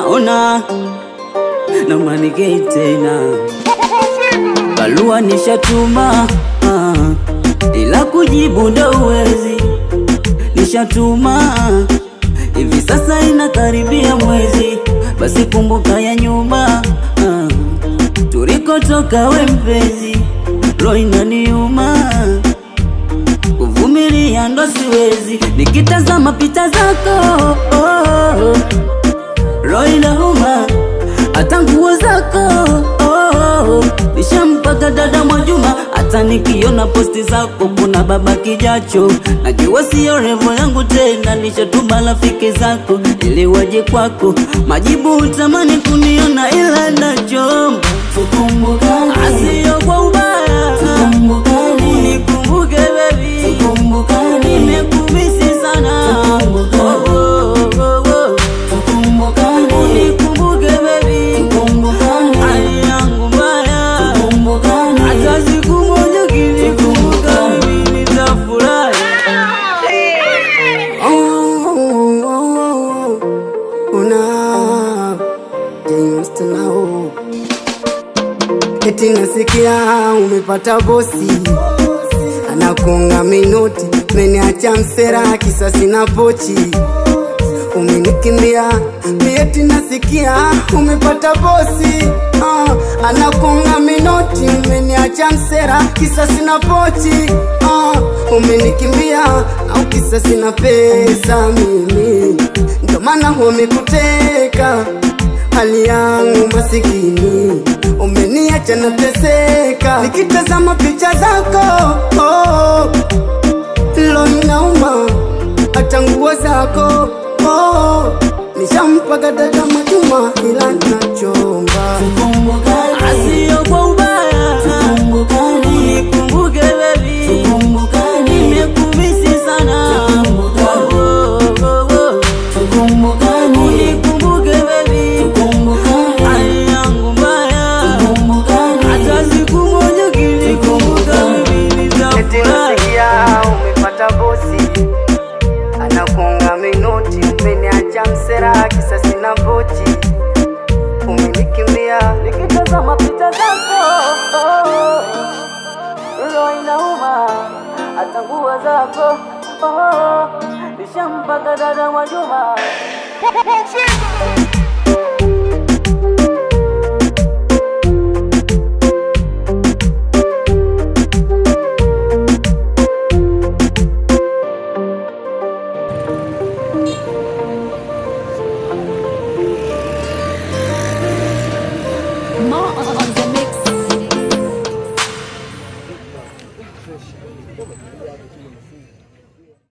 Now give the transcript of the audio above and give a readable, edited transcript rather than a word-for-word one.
Ona na manige tena balua nishatuma ila kujibu ndo uwezi. Nishatuma hivi sasa inakaribia mwezi, basi kumbuka ya nyuma tulikotoka we mpenzi. Roho inaniuma kuvumilia ndo siwezi, nikitazama picha zako roho inauma hata nguo zako nishampaka dada Mwajuma. Hata nikiona posti zako kuna baba kijacho, najua sio revo yangu tena. Nishatuma rafiki zako ili waje kwako, majibu utamani kuniona ila nachomba tukumbukane, asio kwa ubaya tukumbukane, unikumbuke baby tukumbukane, nimekumisi sana tukumbukane, unikumbuke baby tukumbukane, hali yangu mbaya tukumbukane, hata siku moja kinikumbuka mimi nitafurahi. Eti nasikia umepata bosi anakonga minoti, meniacha msera kisa sina pochi, umenikimbia. Eti nasikia umepata bosi anakonga minoti, meniacha msera kisa sina pochi, umenikimbia. Au kisa sina pesa mimi, ndo maana umekuteka hali yangu masikini, umeniacha nateseka. Nikitazama picha zako roho inauma hata nguo zako nishampaka dada Mwajuma ila nachomba tukumbukane, asio kwa ubaya tukumbukane, unikumbuke baby tukumbukane, nimekumisi sana tukumbukane, unikumbuke baby tukumbukane, hali yangu mbaya tukumbukane, hata siku moja kinikumbuka mimi nitafurahi. Umepata bosi anakonga minoti, umeniacha msera kisa sina pochi, umenikimbia. Nikitazama picha zako roho inauma hata nguo zako nishampaka dada Mwajuma.